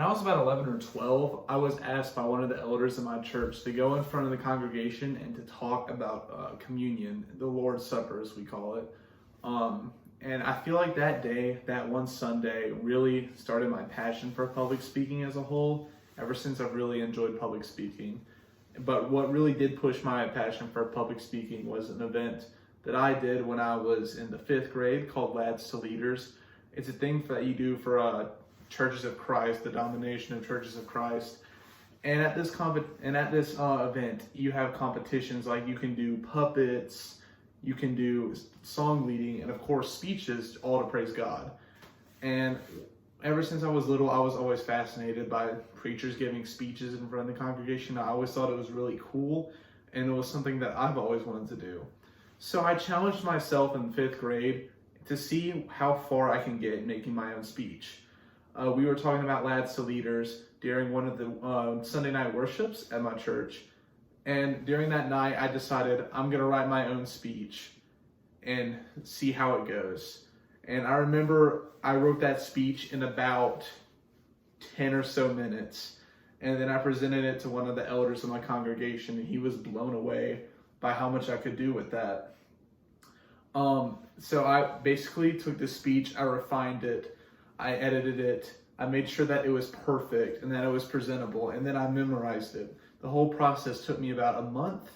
When I was about 11 or 12, I was asked by one of the elders in my church to go in front of the congregation and to talk about communion, the Lord's Supper as we call it. And I feel like that day, that one Sunday, really started my passion for public speaking as a whole. Ever since I've really enjoyed public speaking. But what really did push my passion for public speaking was an event that I did when I was in the 5th grade called Lads to Leaders. It's a thing that you do for Churches of Christ, the denomination of Churches of Christ. And at this event, you have competitions like you can do puppets, you can do song leading, and of course speeches, all to praise God. And ever since I was little, I was always fascinated by preachers giving speeches in front of the congregation. I always thought it was really cool, and it was something that I've always wanted to do. So I challenged myself in 5th grade to see how far I can get making my own speech. We were talking about Lads to Leaders during one of the Sunday night worships at my church. And during that night, I decided I'm going to write my own speech and see how it goes. And I remember I wrote that speech in about 10 or so minutes. And then I presented it to one of the elders of my congregation, and he was blown away by how much I could do with that. So I basically took the speech, I refined it, I edited it, I made sure that it was perfect and that it was presentable, and then I memorized it. The whole process took me about a month,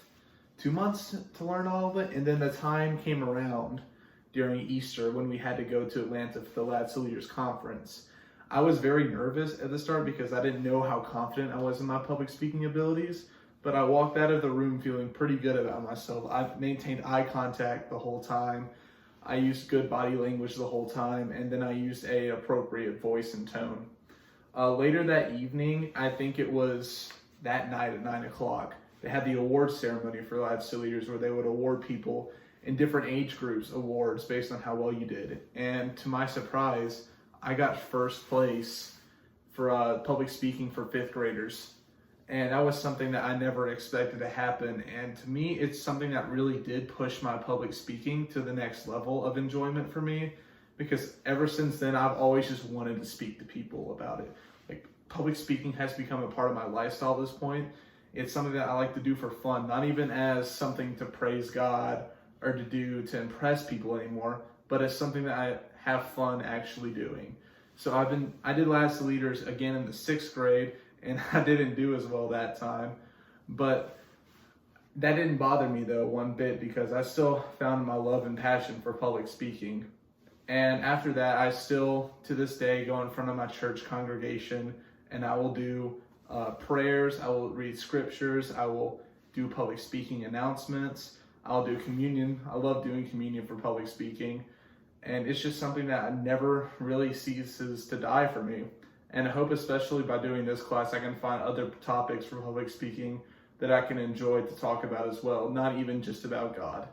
2 months to learn all of it, and then the time came around during Easter when we had to go to Atlanta for the Lads to Leaders conference. I was very nervous at the start because I didn't know how confident I was in my public speaking abilities, but I walked out of the room feeling pretty good about myself. I maintained eye contact the whole time. I used good body language the whole time, and then I used an appropriate voice and tone. Later that evening, I think it was that night at 9 o'clock, they had the awards ceremony for Lads to Leaders where they would award people in different age groups awards based on how well you did. And to my surprise, I got first place for public speaking for 5th graders. And that was something that I never expected to happen. And to me, it's something that really did push my public speaking to the next level of enjoyment for me. Because ever since then, I've always just wanted to speak to people about it. Like, public speaking has become a part of my lifestyle at this point. It's something that I like to do for fun, not even as something to praise God or to do to impress people anymore, but as something that I have fun actually doing. So I did Lads to Leaders again in the 6th grade, and I didn't do as well that time, but that didn't bother me though one bit because I still found my love and passion for public speaking. And after that, I still, to this day, go in front of my church congregation and I will do prayers, I will read scriptures, I will do public speaking announcements, I'll do communion. I love doing communion for public speaking. And it's just something that never really ceases to die for me. And I hope especially by doing this class, I can find other topics for public speaking that I can enjoy to talk about as well, not even just about God.